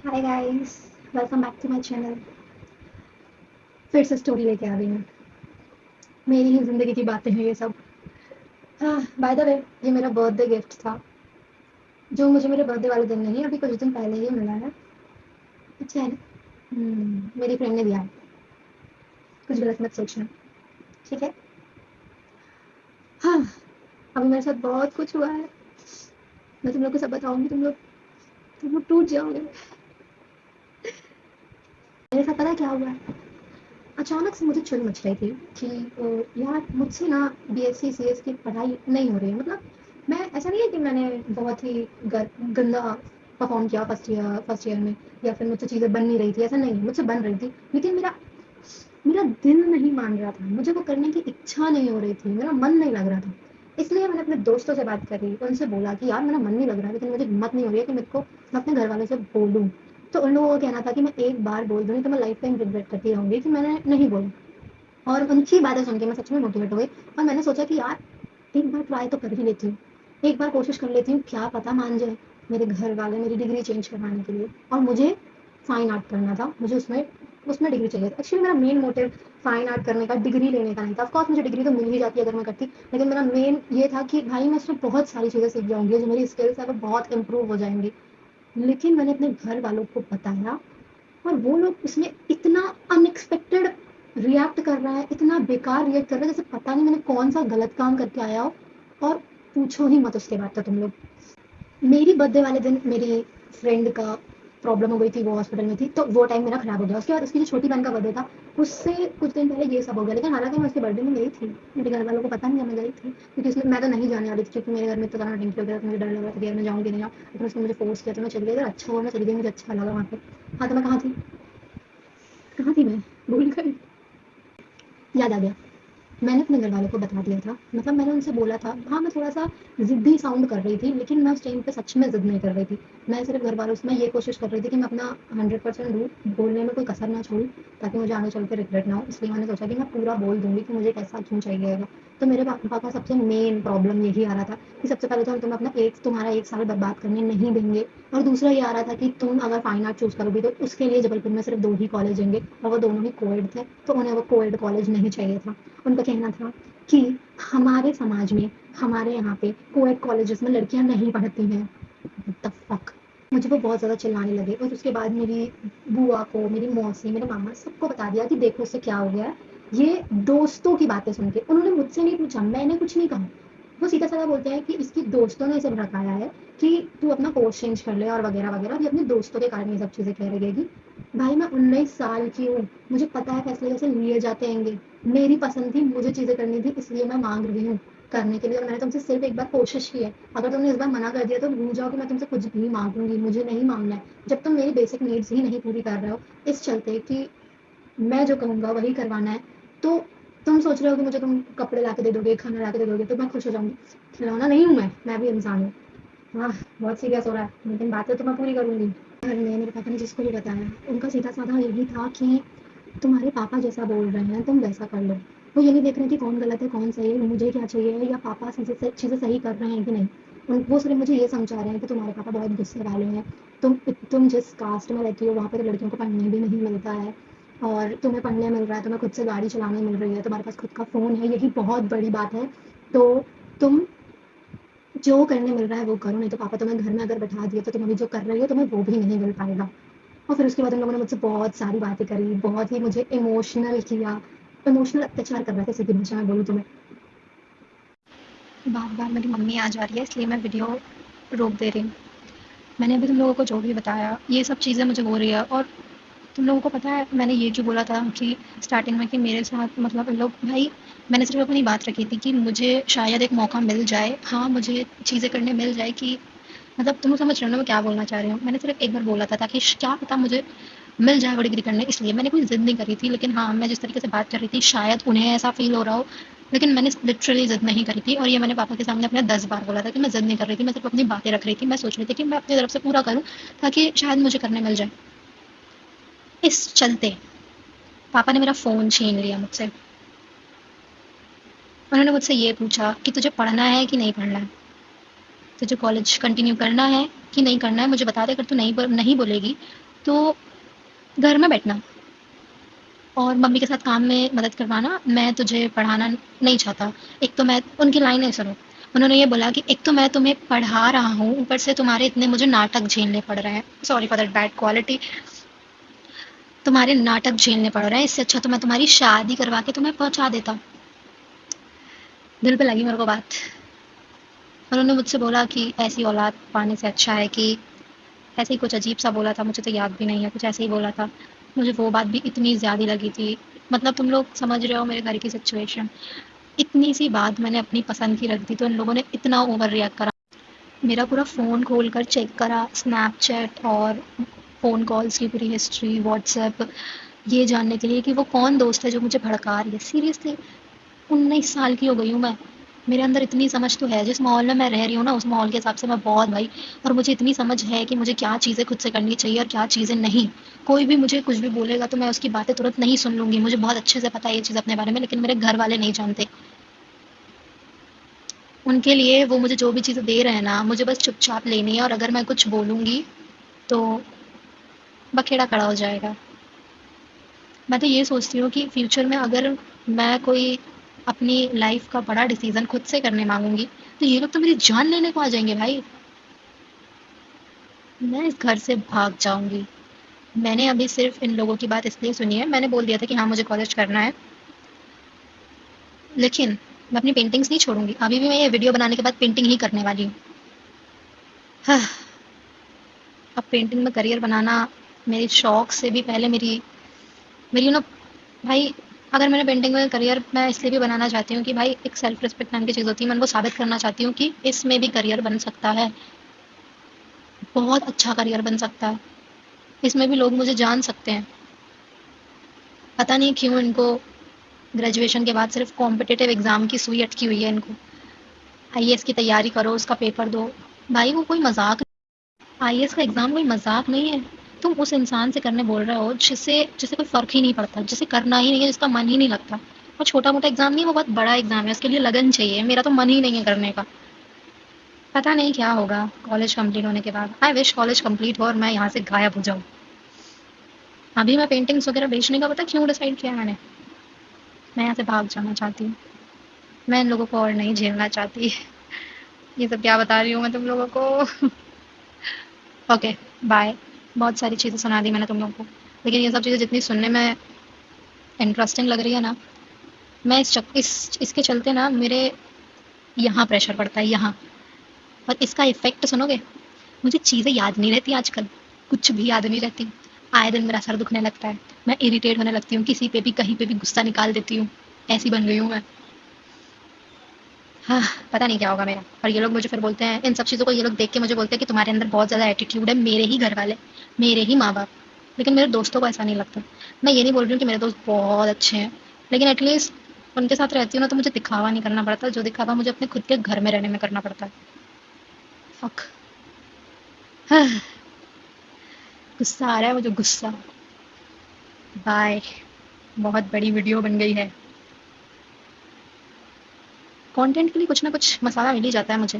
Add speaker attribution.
Speaker 1: Hi guys, welcome back to my channel. फिर से story लेके आ गई हूँ। मेरी ही ज़िंदगी की बातें हैं ये सब। हाँ, बाय द वे, ये मेरा बर्थडे गिफ्ट था, जो मुझे मेरे बर्थडे वाले दिन नहीं, अभी कुछ दिन पहले ही मिला है। अच्छा है ना? मेरी फ्रेंड ने दिया है। कुछ गलत मत सोचना, ठीक है? हाँ, अभी मेरे साथ बहुत कुछ हुआ है। मैं तुम लोग को सब बताऊंगी, तुम लोग टूट जाओगे। मेरे साथ पता है क्या हुआ है? अचानक से मुझे चिढ़ मच रही थी कि यार मुझसे ना बीएससी सीएस की पढ़ाई नहीं हो रही है। मतलब मैं, ऐसा नहीं है कि मैंने बहुत ही गंदा परफॉर्म किया फर्स्ट ईयर में, या फिर मुझसे चीज़ें बन नहीं रही थी। ऐसा नहीं है, मुझसे बन रही थी, लेकिन मेरा मेरा दिल नहीं मान रहा था, मुझे वो करने की इच्छा नहीं हो रही थी, मेरा मन नहीं लग रहा था। इसलिए मैंने अपने दोस्तों से बात करी, उनसे बोला कि यार मेरा मन नहीं लग रहा है, लेकिन मुझे हिम्मत नहीं हो रही है कि मेरे को मैं अपने घर वालों से बोलूँ। तो उन लोगों का कहना था कि मैं एक बार बोल दूँगी तो मैं लाइफ टाइम रिग्रेट करती रहूँगी कि मैंने नहीं बोला। और उनकी बातें सुन के मैं सच में मोटिवेट हो गई, और मैंने सोचा कि यार एक बार ट्राई तो कर ही लेती हूँ, एक बार कोशिश कर लेती हूँ, क्या पता मान जाए मेरे घर वाले मेरी डिग्री चेंज करवाने के लिए। और मुझे फाइन आर्ट करना था, मुझे उसमें उसमें डिग्री चाहिए था। एक्चुअली मेरा मेन मोटिव फाइन आर्ट करने का, डिग्री लेने का नहीं था। ऑफकोर्स मुझे डिग्री तो मिल ही जाती अगर मैं करती, लेकिन मेरा मेन ये था कि भाई मैं उसमें बहुत सारी चीज़ें सीख जाऊंगी, जो मेरी स्किल्स है वो बहुत इंप्रूव हो जाएंगी। लेकिन मैंने अपने घर वालों को बताया, और वो लोग उसमें इतना अनएक्सपेक्टेड रिएक्ट कर रहा है, इतना बेकार रिएक्ट कर रहा है, जैसे पता नहीं मैंने कौन सा गलत काम करके आया हो। और पूछो ही मत उसके बाद तो तुम लोग। मेरी बर्थडे वाले दिन मेरी फ्रेंड का प्रॉब्लम हो गई थी, वो हॉस्पिटल में थी, तो वो टाइम मेरा खराब हो गया। उसके बाद उसकी जो छोटी बहन का बर्थडे था, उससे कुछ दिन पहले ये सब हो गया। लेकिन हालांकि मैं उसके बर्थडे में गई थी, मेरे घर वालों को पता नहीं है मैं गई थी, क्योंकि उसमें मैं तो नहीं जाने वाली थी, क्योंकि मेरे घर में इतना टेंशन हो गया था, मुझे डर लग रहा था कि यार मैं जाऊँगी नहीं जाऊँ। लेकिन उसने मुझे फोर्स किया तो मैं चली गई। अच्छा हुआ मैं चली गई, मुझे अच्छा लगा वहाँ पे। हाँ, तो मैं कहाँ थी मैं भूल गई। याद आ गया, मैंने अपने घर वालों को बता दिया था। मतलब मैंने उनसे बोला था, हाँ मैं थोड़ा सा ज़िद्दी साउंड कर रही थी, लेकिन मैं उस टाइम पे सच में ज़िद नहीं कर रही थी। मैं सिर्फ घर वालों से मैं ये कोशिश कर रही थी कि मैं अपना 100% दूँ, बोलने में कोई कसर ना छोड़ूं, ताकि मुझे आगे चल के रिग्रेट ना हो। इसलिए मैंने सोचा कि मैं पूरा बोल दूंगी कि मुझे कैसा क्यों चाहिएगा। तो मेरे पापा का सबसे मेन प्रॉब्लम यही आ रहा था कि सबसे पहले तो हम तुम्हारा 1 साल बर्बाद करने नहीं देंगे, और दूसरा ये आ रहा था कि तुम अगर फाइन आर्ट चूज़ करोगी तो उसके लिए जबलपुर में सिर्फ 2 ही कॉलेज होंगे, और वो दोनों ही कोएड थे, तो उन्हें वो कोएड कॉलेज नहीं चाहिए था। उनका कहना था कि हमारे समाज में, हमारे यहाँ पे कोएड कॉलेजेस में लड़कियाँ नहीं पढ़ती हैं। What the fuck. मुझे वो बहुत ज़्यादा चिल्लाने लगे, और उसके बाद मेरी बुआ को, मेरी मौसी, मेरे मामा सबको बता दिया कि देखो उससे क्या हो गया है। ये दोस्तों की बातें सुन के, उन्होंने मुझसे नहीं पूछा, मैंने कुछ नहीं कहा। वो सीधा साधा बोलते हैं कि इसकी दोस्तों ने इसे भड़काया है कि तू अपना कोर्स चेंज कर ले और वगैरह वगैरह, ये अपने दोस्तों के कारण ये सब चीज़ें कह लगेगी। भाई मैं 19 साल की हूँ, मुझे पता है फैसले कैसे लिए जाते हैंगे। मेरी पसंद थी, मुझे चीज़ें करनी थी, इसलिए मैं मांग रही हूँ करने के लिए, और मैंने तुमसे सिर्फ एक बार कोशिश की है। अगर तुमने इस बार मना कर दिया तो भूल जाओ कि मैं तुमसे कुछ भी मांगूंगी, मुझे नहीं मांगना है। जब तुम मेरी बेसिक नीड्स ही नहीं पूरी कर रहे हो, इस चलते कि मैं जो कहूँगा वही करवाना है, तो तुम सोच रहे हो कि मुझे तुम कपड़े ला के दे दोगे, खाना ला के दे दोगे, तो मैं खुश हो जाऊंगी। खिलौना नहीं हूँ मैं भी इंसान हूँ। हाँ, बहुत सीरियस हो रहा है, लेकिन बातें तो मैं पूरी करूंगी। घर में मेरे पापा ने जिसको भी बताया, उनका सीधा साधा यही था कि तुम्हारे पापा जैसा बोल रहे हैं तुम वैसा कर लो। वो ये नहीं देख रहे कि कौन गलत है कौन सही है, मुझे क्या चाहिए, या पापा चीज़ें सही कर रहे हैं कि नहीं। वो सिर्फ मुझे ये समझा रहे हैं कि तुम्हारे पापा बहुत गुस्से वाले हैं। तुम जिस कास्ट में रहती हो वहाँ पे तो लड़कियों को पढ़ने भी नहीं मिलता है, और तुम्हें पढ़ने मिल रहा है, तुम्हें खुद से गाड़ी चलाने मिल रही है, तुम्हारे पास खुद का फ़ोन है, यही बहुत बड़ी बात है। तो तुम जो करने मिल रहा है वो करो, नहीं तो पापा तुम्हें घर में अगर बैठा दिए तो तुम अभी जो कर रही हो तुम्हें वो भी नहीं मिल पाएगा। और फिर उसके बाद उन लोगों ने मुझसे बहुत सारी बातें करी, बहुत ही मुझे इमोशनल किया, इमोशनल अत्याचार कर रहे थे, सीधी भाषा में बोलूँ तो मैं। बार बार मेरी मम्मी आ जा रही है, इसलिए मैं वीडियो रोक दे रही हूँ। मैंने अभी तुम लोगों को जो भी बताया ये सब चीज़ें मुझे हो रही है, और तुम लोगों को पता है मैंने ये जो बोला था कि स्टार्टिंग में कि मेरे साथ मतलब इन लोग, भाई मैंने सिर्फ अपनी बात रखी थी कि मुझे शायद एक मौका मिल जाए, हाँ मुझे चीज़ें करने मिल जाए कि मतलब तुम समझ रहे हो ना मैं क्या बोलना चाह रही हूँ। मैंने सिर्फ एक बार बोला था ताकि क्या पता मुझे मिल जाए वो डिग्री करने, इसलिए मैंने कोई ज़िद नहीं करी थी। लेकिन हाँ, मैं जिस तरीके से बात कर रही थी शायद उन्हें ऐसा फ़ील हो रहा हो, लेकिन मैंने लिटरली ज़िद नहीं करी थी, और ये मैंने पापा के सामने अपने 10 बार बोला था कि मैं ज़िद नहीं कर रही थी, मैं सिर्फ अपनी बातें रख रही थी। मैं सोच रही थी कि मैं अपनी तरफ से पूरा करूँ ताकि शायद मुझे करने मिल जाए। इस चलते पापा ने मेरा फ़ोन छीन लिया मुझसे। उन्होंने मुझसे ये पूछा कि तुझे पढ़ना है कि नहीं पढ़ना है, तुझे कॉलेज कंटिन्यू करना है कि नहीं करना है, मुझे बता दे। अगर तू नहीं बोलेगी तो घर में बैठना और मम्मी के साथ काम में मदद करवाना, मैं तुझे पढ़ाना नहीं चाहता। एक तो मैं उनकी लाइनें सुनो, उन्होंने ये बोला कि एक तो मैं तुम्हें पढ़ा रहा हूँ, ऊपर से तुम्हारे इतने मुझे नाटक झेलने पड़ रहे हैं, sorry for that bad quality, तुम्हारे नाटक झेलने पड़ रहे हैं, इससे अच्छा तो मैं तुम्हारी शादी करवा के तुम्हें पहुंचा देता। दिल पे लगी मेरे को बात। उन्होंने मुझसे बोला कि ऐसी औलाद पाने से अच्छा है कि, ऐसे ही कुछ अजीब सा बोला था, मुझे तो याद भी नहीं है, कुछ ऐसे ही बोला था। मुझे वो बात भी इतनी ज़्यादा लगी थी। मतलब तुम लोग समझ रहे हो मेरे घर की सिचुएशन। इतनी सी बात मैंने अपनी पसंद की रख दी तो इन लोगों ने इतना ओवर रिएक्ट करा। मेरा पूरा फ़ोन खोल कर चेक करा, स्नैपचैट और फ़ोन कॉल्स की पूरी हिस्ट्री, व्हाट्सएप, ये जानने के लिए कि वो कौन दोस्त है जो मुझे भड़का रही है। सीरियसली 19 साल की हो गई हूँ मैं। मेरे अंदर इतनी समझ तो है, जिस माहौल में मैं रह रही हूँ ना उस माहौल के हिसाब से मैं बहुत भाई, और मुझे इतनी समझ है कि मुझे क्या चीज़ें खुद से करनी चाहिए और क्या चीज़ें नहीं। कोई भी मुझे कुछ भी बोलेगा तो मैं उसकी बातें तुरंत नहीं सुन लूँगी, मुझे बहुत अच्छे से पता है ये चीज़ अपने बारे में, लेकिन मेरे घर वाले नहीं जानते। उनके लिए वो मुझे जो भी चीज़ें दे रहे हैं ना, मुझे बस चुपचाप लेनी है, और अगर मैं कुछ बोलूँगी तो बखेड़ा खड़ा हो जाएगा। मैं तो ये सोचती हूँ कि फ्यूचर में अगर मैं कोई अपनी लाइफ का बड़ा डिसीजन खुद से करने मांगूंगी तो ये लोग तो मेरी जान लेने को आ जाएंगे भाई। मैं इस घर से भाग जाऊंगी। मैंने अभी सिर्फ इन लोगों की बात इसलिए सुनी है, मैंने बोल दिया था कि हाँ मुझे कॉलेज करना है, लेकिन मैं अपनी पेंटिंग्स नहीं छोड़ूंगी। अभी भी मैं ये वीडियो बनाने के बाद पेंटिंग ही करने वाली हूँ। हाँ, अब पेंटिंग में करियर बनाना मेरे शौक से भी पहले मेरी मेरी ना भाई, अगर मैंने पेंटिंग में करियर मैं इसलिए भी बनाना चाहती हूँ कि भाई एक सेल्फ रिस्पेक्ट नाम की चीज़ होती है, मैं उनको साबित करना चाहती हूँ कि इसमें भी करियर बन सकता है, बहुत अच्छा करियर बन सकता है, इसमें भी लोग मुझे जान सकते हैं। पता नहीं क्यों इनको ग्रेजुएशन के बाद सिर्फ कॉम्पिटिटिव एग्जाम की सुई अटकी हुई है इनको। आईएएस की तैयारी करो, उसका पेपर दो। भाई वो कोई मजाक, आईएएस का एग्जाम कोई मजाक नहीं है। तुम उस इंसान से करने बोल रहे हो जिसे जिसे कोई फर्क ही नहीं पड़ता, जिसे करना ही नहीं है, जिसका मन ही नहीं लगता। वो छोटा मोटा एग्जाम नहीं है, वो बहुत बड़ा एग्जाम है, उसके लिए लगन चाहिए। मेरा तो मन ही नहीं है करने का। पता नहीं क्या होगा कॉलेज कंप्लीट होने के बाद। आई विश कॉलेज कंप्लीट हो और मैं यहाँ से गायब हो जाऊँ। अभी मैं पेंटिंग्स वगैरह बेचने का पता क्यों डिसाइड किया मैंने। मैं यहाँ से भाग जाना चाहती हूँ। मैं इन लोगों को और नहीं झेलना चाहती। ये सब क्या बता रही हूँ मैं तुम लोगों को। Okay, bye. बहुत सारी चीज़ें सुना दी मैंने तुम लोगों को, लेकिन ये सब चीज़ें जितनी सुनने में इंटरेस्टिंग लग रही है ना, मैं इसके चलते ना मेरे यहाँ प्रेशर पड़ता है यहाँ। और इसका इफेक्ट सुनोगे, मुझे चीज़ें याद नहीं रहती आजकल, कुछ भी याद नहीं रहती। आए दिन मेरा सर दुखने लगता है, मैं इरिटेट होने लगती हूँ, किसी पे भी कहीं पे भी गुस्सा निकाल देती हूँ। ऐसी बन गई हूँ मैं। हाँ, पता नहीं क्या होगा मेरा। और ये लोग मुझे फिर बोलते हैं इन सब चीज़ों को, ये लोग देख के मुझे बोलते हैं कि तुम्हारे अंदर बहुत ज़्यादा एटीट्यूड है, मेरे ही घर वाले, मेरे ही माँ बाप। लेकिन मेरे दोस्तों को ऐसा नहीं लगता। मैं ये नहीं बोल रही हूँ कि मेरे दोस्त बहुत अच्छे हैं, लेकिन एटलीस्ट उनके साथ रहती हूँ ना तो मुझे दिखावा नहीं करना पड़ता, जो दिखावा मुझे अपने खुद के घर में रहने में करना पड़ता है। फक। हाँ, गुस्सा आ रहा है मुझे, गुस्सा। बाय। बहुत बड़ी वीडियो बन गई है। कंटेंट के लिए कुछ ना कुछ मसाला मिल ही जाता है मुझे।